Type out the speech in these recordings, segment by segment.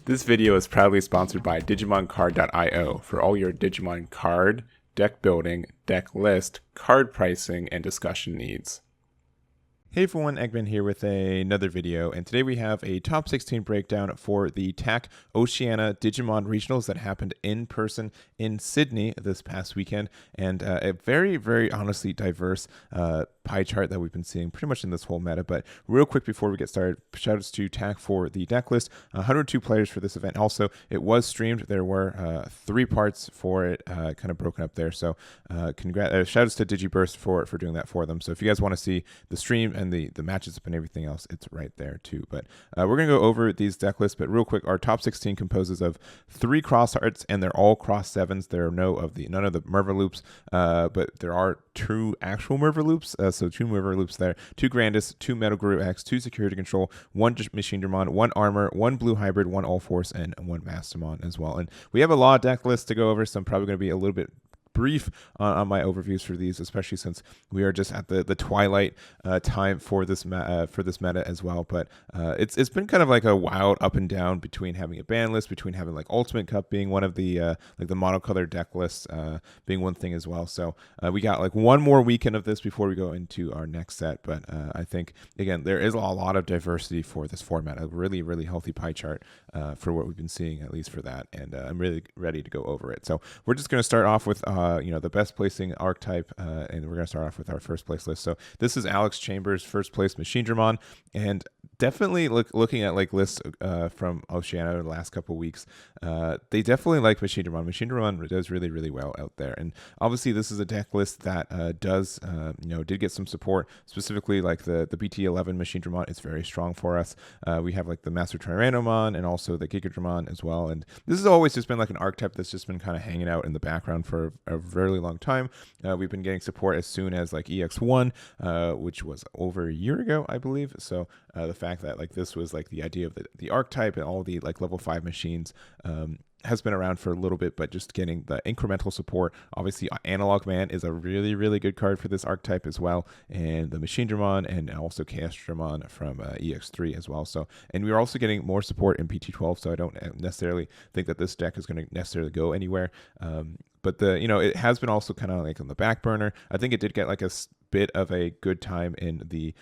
This video is proudly sponsored by DigimonCard.io for all your Digimon card, deck building, deck list, card pricing, and discussion needs. Hey everyone, Eggman here with another video, and today we have a top 16 breakdown for the TAC Oceania Digimon Regionals that happened in person in Sydney this past weekend, and a very honestly diverse pie chart that we've been seeing pretty much in this whole meta. But real quick before we get started, shoutouts to TAC for the deck list, 102 players for this event. Also, it was streamed. There were 3 parts for it, kind of broken up there, so shoutouts to Digiburst for doing that for them. So if you guys want to see the stream and the matches up and everything else, it's right there too. But we're going to go over these deck lists, but real quick, our top 16 composes of 3 cross hearts, and they're all cross 7s. There are none of the Merva loops, but there are 2 actual Merva loops, so 2 Merva loops there, 2 Grandis, 2 MetalGaruru X, 2 security control, 1 Machinedramon, 1 armor, 1 blue hybrid, 1 Ulforce, and 1 Mastemon as well. And we have a lot of deck lists to go over, so I'm probably going to be a little bit brief on my overviews for these, especially since we are just at the twilight time for this meta as well. But it's been kind of like a wild up and down between having a ban list, between having like Ultimate Cup being one of the like the monocolored deck lists being one thing as well. So we got like one more weekend of this before we go into our next set. But I think again there is a lot of diversity for this format, a really healthy pie chart for what we've been seeing, at least for that, and I'm really ready to go over it. So we're just going to start off with the best placing archetype, and we're going to start off with our first place list. So this is Alex Chambers' first place Machinedramon, and definitely looking at like lists from Oceania the last couple weeks, they definitely like Machinedramon. Machinedramon does really well out there, and obviously this is a deck list that did get some support, specifically like the BT11 Machinedramon is very strong for us. We have like the Master Tyrannomon and also the Gigadramon as well, and this has always just been like an archetype that's just been kind of hanging out in the background for a very long time. We've been getting support as soon as like EX1, which was over a year ago, I believe. So the fact that like this was like the idea of the archetype and all the like level 5 machines has been around for a little bit, but just getting the incremental support. Obviously, Analog Man is a really good card for this archetype as well, and the Machinedramon and also Kaustinen from EX3 as well. So, and we're also getting more support in PT12, so I don't necessarily think that this deck is going to necessarily go anywhere. But it has been also kind of like on the back burner. I think it did get like a bit of a good time in the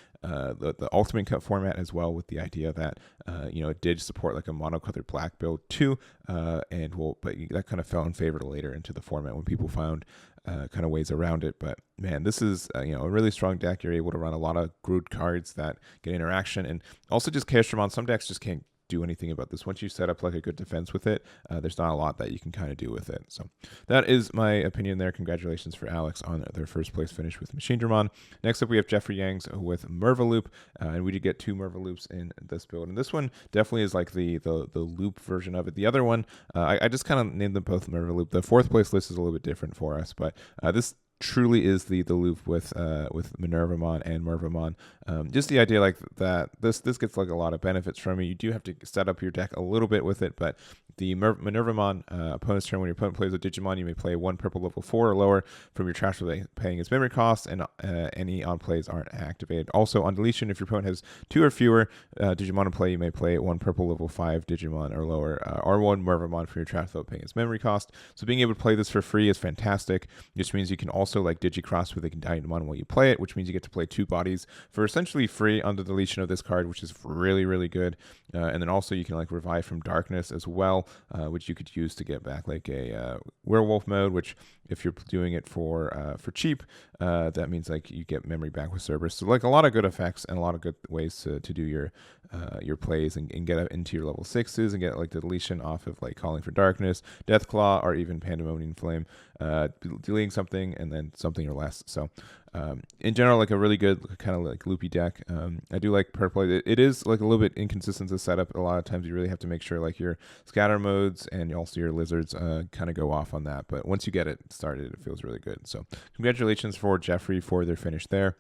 Ultimate Cup format as well, with the idea that it did support like a monocolored black build too, but that kind of fell in favor later into the format when people found kind of ways around it. But man, this is a really strong deck. You're able to run a lot of Groot cards that get interaction, and also just Kaustinen. Some decks just can't do anything about this. Once you set up like a good defense with it, there's not a lot that you can kind of do with it. So that is my opinion there. Congratulations for Alex on their first place finish with Machinedramon. Next up we have Jeffry Yangs with Merva loop, and we did get 2 Merva loops in this build, and this one definitely is like the loop version of it. The other one, I just kind of named them both Merva loop. The 4th place list is a little bit different for us, but this truly is the loop with Minervamon and Mervamon. Just the idea like that this gets like a lot of benefits from it. You do have to set up your deck a little bit with it, but the Minervamon opponent's turn, when your opponent plays a Digimon, you may play 1 purple level 4 or lower from your trash without paying its memory cost, and any on plays aren't activated. Also on deletion, if your opponent has 2 or fewer Digimon in play, you may play 1 purple level 5 Digimon or lower, or 1 Mervamon from your trash without paying its memory cost. So being able to play this for free is fantastic, which means you can also like Digicross with a Digimon while you play it, which means you get to play 2 bodies for essentially free on the deletion of this card, which is really good. And then also you can like revive from darkness as well, which you could use to get back like a werewolf mode, which if you're doing it for cheap, that means like you get memory back with Cerberus. So like a lot of good effects and a lot of good ways to do your plays and get into your level 6s and get like the deletion off of like Calling for Darkness, Deathclaw, or even Pandemonium Flame, deleting something and then something or less. So in general, like a really good kind of like loopy deck. I do like purple. It is like a little bit inconsistent to set up. A lot of times you really have to make sure like your scatter modes and also your lizards kind of go off on that. But once you get it started, it feels really good. So congratulations for Jeffrey for their finish there.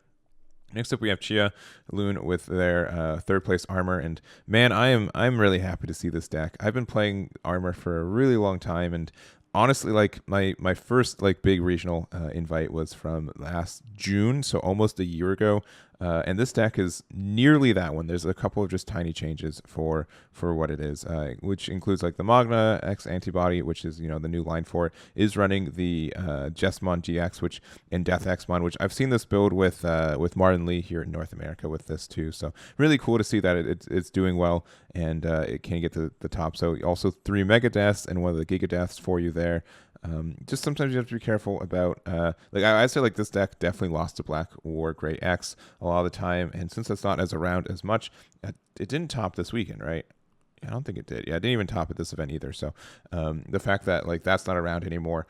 Next up, we have Chia Loon with their 3rd place armor, and man, I'm really happy to see this deck. I've been playing armor for a really long time, and honestly, like my first like big regional invite was from last June, so almost a year ago. And this deck is nearly that one. There's a couple of just tiny changes for what it is, which includes like the Magna X antibody, which is the new line for it, is running the Jesmon GX, which and Death Xmon, which I've seen this build with Martin Lee here in North America with this too. So really cool to see that it's doing well and it can get to the top. So also 3 Mega Deaths and one of the Giga Deaths for you there. Just sometimes you have to be careful about like I say like this deck definitely lost to Black War Great X a lot of the time, and since it's not as around as much, it didn't top this weekend, right? I don't think it did. Yeah, it didn't even top at this event either. So the fact that like that's not around anymore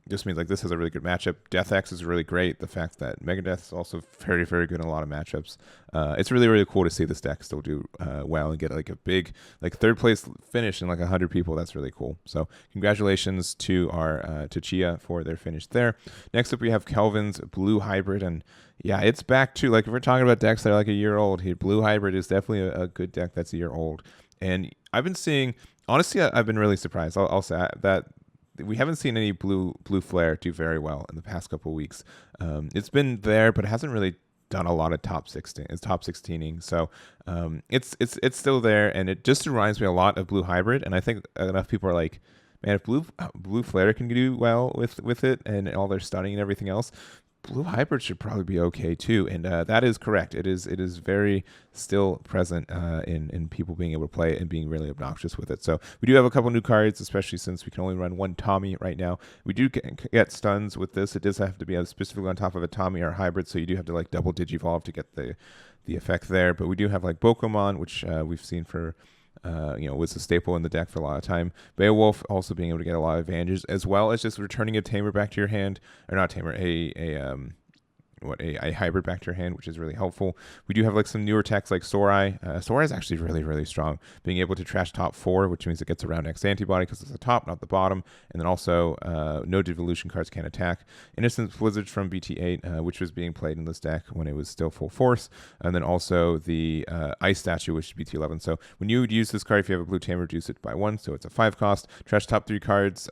just means like this has a really good matchup. Death X is really great. The fact that Megadeth is also very, very good in a lot of matchups. It's really, really cool to see this deck still do well and get like a big like third place finish in like 100 people. That's really cool. So congratulations to our to Chia for their finish there. Next up we have Kelvin's Blue Hybrid, and yeah, it's back to like if we're talking about decks that are like a year old here, Blue Hybrid is definitely a good deck that's a year old. And I've been seeing, honestly, I've been really surprised. I'll say that we haven't seen any blue flare do very well in the past couple of weeks. It's been there, but it hasn't really done a lot of top 16ing. So it's still there, and it just reminds me a lot of Blue Hybrid. And I think enough people are like, man, if blue flare can do well with it and all their stunning and everything else, Blue Hybrid should probably be okay too, and that is correct. It is very still present in people being able to play it and being really obnoxious with it. So we do have a couple new cards, especially since we can only run one Tommy right now. We do get stuns with this. It does have to be specifically on top of a Tommy or a hybrid, so you do have to like double Digivolve to get the effect there. But we do have like Bokomon, which we've seen for was a staple in the deck for a lot of time. Beowulf also being able to get a lot of advantages, as well as just returning a tamer back to your hand, or not tamer, a hybrid back to your hand, which is really helpful. We do have like some newer techs like Sorai. Sorai is actually really, really strong, being able to trash top 4, which means it gets around X antibody because it's the top, not the bottom. And then also no devolution cards can attack. Innocent Blizzards from BT8, which was being played in this deck when it was still full force. And then also the Ice Statue, which is BT11. So when you would use this card, if you have a blue tamer, reduce it by 1. So it's a 5 cost. Trash top 3 cards.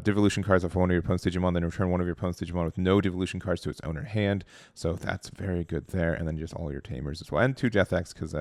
Devolution cards off one of your opponent's Digimon, then return one of your opponent's Digimon with no devolution cards to its owner hand. So that's very good there. And then just all your tamers as well. And 2 Death X, because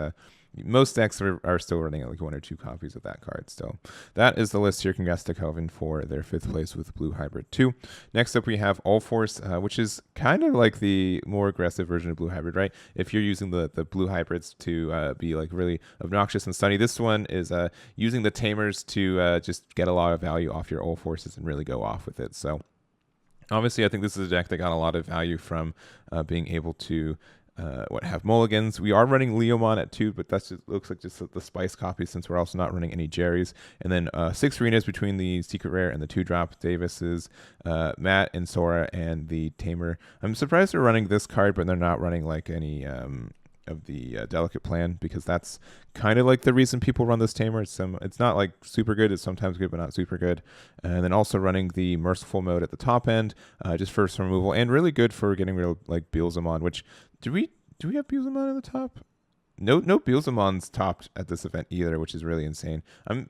most decks are still running like 1 or 2 copies of that card. So that is the list here. Congrats to Kelvin for their 5th place with Blue Hybrid 2. Next up we have Ulforce, which is kind of like the more aggressive version of Blue Hybrid, right? If you're using the Blue Hybrids to be like really obnoxious and stunny, this one is using the tamers to just get a lot of value off your Ulforces and really go off with it. So obviously I think this is a deck that got a lot of value from being able to have mulligans. We are running Leomon at 2, but that looks like just the spice copy since we're also not running any Jerrys. And then 6 arenas between the secret rare and the 2-drop Davis's, Matt and Sora and the Tamer. I'm surprised they're running this card, but they're not running like any of the delicate plan, because that's kind of like the reason people run this tamer. It's not like super good. It's sometimes good, but not super good. And then also running the merciful mode at the top end, just for some removal, and really good for getting rid of like Beelzemon, which do we have Beelzemon at the top? No Beelzemon's topped at this event either, which is really insane. I'm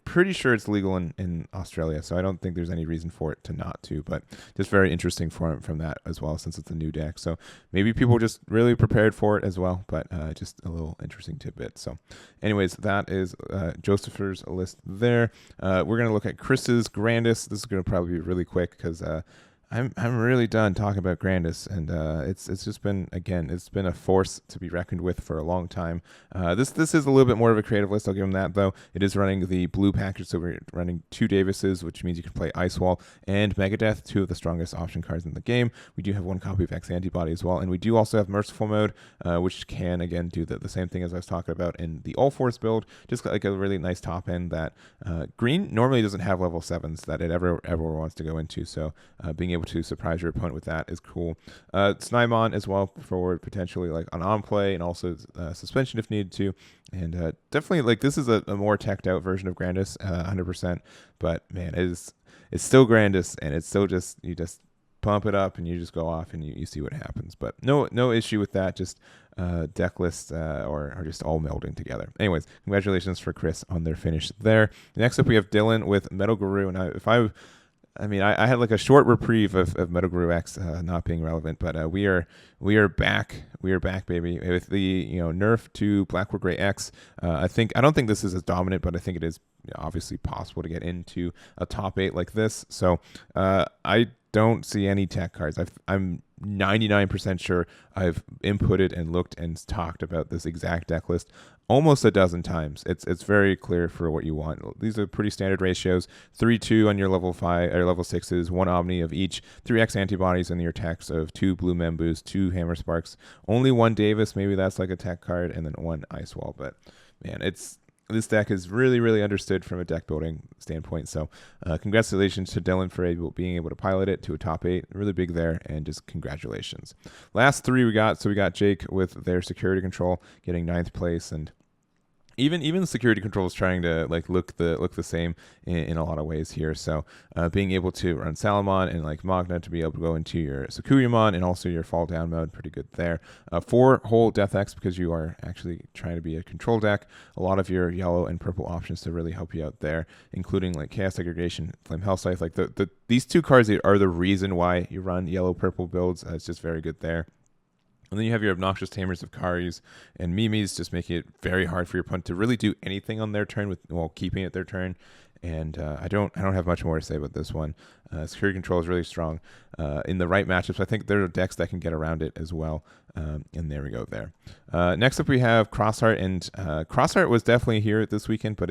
pretty sure it's legal in Australia, so I don't think there's any reason for it to not to, but just very interesting from that as well, since it's a new deck. So maybe people just really prepared for it as well, but just a little interesting tidbit. So anyways, that is Josfer's list there. We're going to look at Chris's Grandis. This is going to probably be really quick because I'm really done talking about Grandis, and it's just been, again, it's been a force to be reckoned with for a long time. This is a little bit more of a creative list. I'll give him that, though. It is running the blue package, so we're running 2 Davises, which means you can play Ice Wall and Megadeth, 2 of the strongest option cards in the game. We do have 1 copy of X Antibody as well, and we do also have Merciful Mode, which can, again, do the same thing as I was talking about in the Ulforce build. Just like a really nice top end that green normally doesn't have level 7s that it ever wants to go into, so being able to surprise your opponent with that is cool. Snymon as well for potentially like an on play, and also suspension if needed to. And definitely like this is a more teched out version of Grandis, 100%. But man, it's still Grandis, and it's still just pump it up and you just go off and you see what happens. But no issue with that. Just deck lists are just all melding together. Anyways, congratulations for Chris on their finish there. Next up, we have Dylan with MetalGaruru. And I had like a short reprieve of MetalGaruru X not being relevant, but we are back. We are back, baby, with the nerf to Black War Gray X. I don't think this is as dominant, but I think it is obviously possible to get into a top 8 like this. So I don't see any tech cards. I'm 99% sure I've inputted and looked and talked about this exact deck list almost a dozen times. It's very clear for what you want. These are pretty standard ratios. 3/2 on your level 5 or level 6s, 1 Omni of each, 3x antibodies, and your techs of 2 Blue Membus, 2 Hammer Sparks, only 1 Davis, maybe that's like a tech card, and then 1 Ice Wall. But man, this deck is really, really understood from a deck building standpoint. So congratulations to Dylan for being able to pilot it to a top 8. Really big there, and just congratulations. Last 3 we got. So we got Jake with their security control getting 9th place, and even security control is trying to look the same in a lot of ways here. So being able to run Salamon and like Magna to be able to go into your Sakuyamon and also your fall down mode, pretty good there. 4 whole Death X because you are actually trying to be a control deck. A lot of your yellow and purple options to really help you out there, including like Chaos Segregation, Flame Hellscythe. Like these 2 cards are the reason why you run yellow purple builds. It's just very good there. And then you have your obnoxious Tamers of Karis and Mimis, just making it very hard for your opponent to really do anything on their turn while keeping it their turn. And I don't have much more to say about this one. Security control is really strong in the right matchups. I think there are decks that can get around it as well. And there we go there. Next up we have Crossheart, and Crossheart was definitely here this weekend, but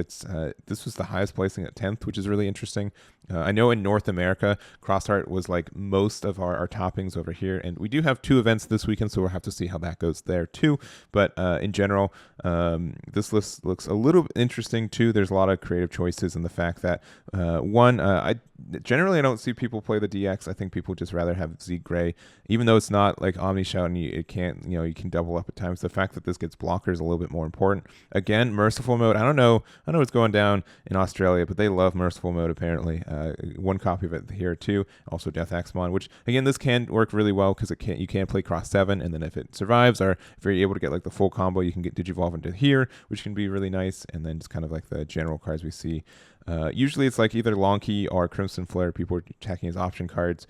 this was the highest placing at 10th, which is really interesting. I know in North America, Crossheart was like most of our toppings over here, and we do have 2 events this weekend, so we'll have to see how that goes there too. But in general, this list looks a little interesting too. There's a lot of creative choices, and the fact that I don't see people play the DX. I think people just rather have Z Gray, even though it's not like Omni Shout and you can double up at times. The fact that this gets blockers is a little bit more important. Again, merciful mode. I don't know what's going down in Australia, but they love merciful mode apparently. 1 copy of it here too. Also Death Axmon, which again this can work really well because you can play cross 7, and then if it survives or if you're able to get like the full combo, you can get Digivolve into here, which can be really nice. And then just kind of like the general cards we see. Usually it's like either Long Key or Crimson Flare. People are attacking as option cards.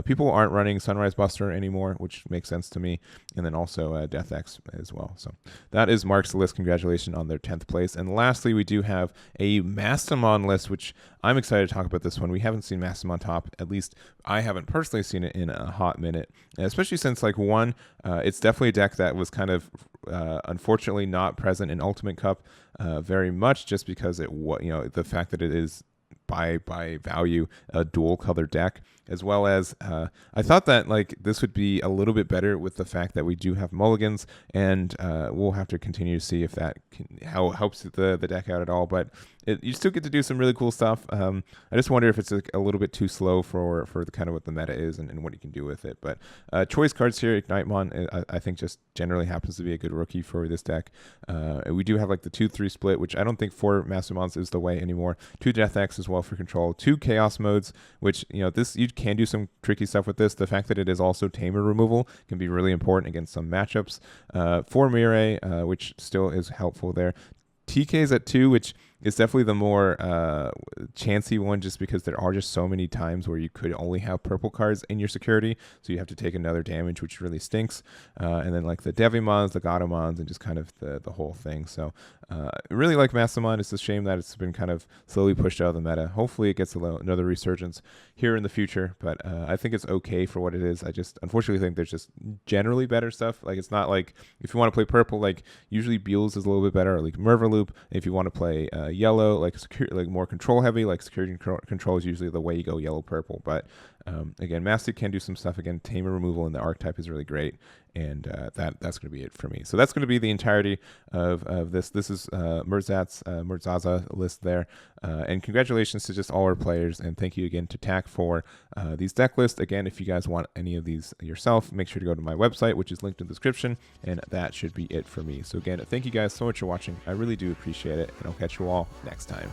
People aren't running Sunrise Buster anymore, which makes sense to me. And then also Death X as well. So that is Mark's list. Congratulations on their 10th place. And lastly, we do have a Mastemon list, which I'm excited to talk about this one. We haven't seen Mastemon top. At least I haven't personally seen it in a hot minute, especially since it's definitely a deck that was kind of unfortunately not present in Ultimate Cup very much, just because the fact that it is by value a dual color deck, as well as I thought that this would be a little bit better with the fact that we do have mulligans, and we'll have to continue to see if that helps the deck out at all. But you still get to do some really cool stuff. I just wonder if it's a little bit too slow for the kind of what the meta is and what you can do with it. But choice cards here, Ignitemon, I think just generally happens to be a good rookie for this deck. We do have the 2-3 split, which I don't think for Mastemons is the way anymore. 2 Death X as well for control, 2 Chaos modes, which this you can do some tricky stuff with this. The fact that it is also Tamer removal can be really important against some matchups. 4 Mirai, which still is helpful there. TK's at 2, which is definitely the more chancy one, just because there are just so many times where you could only have purple cards in your security, so you have to take another damage, which really stinks. And then the Devimons, the Godamons, and just kind of the whole thing. So I really like Mastemon. It's a shame that it's been kind of slowly pushed out of the meta. Hopefully it gets another resurgence here in the future, but I think it's okay for what it is. I just unfortunately think there's just generally better stuff. It's not if you want to play purple, usually Buell's is a little bit better, or Merva Loop. If you want to play yellow, more control heavy, security control is usually the way you go yellow purple. But again, Mastic can do some stuff. Again, Tamer removal in the archetype is really great, and that's going to be it for me. So that's going to be the entirety of this. This is Murtaza list there, and congratulations to just all our players, and thank you again to TAC for these deck lists. Again, if you guys want any of these yourself, make sure to go to my website, which is linked in the description, and that should be it for me. So again, thank you guys so much for watching. I really do appreciate it, and I'll catch you all next time.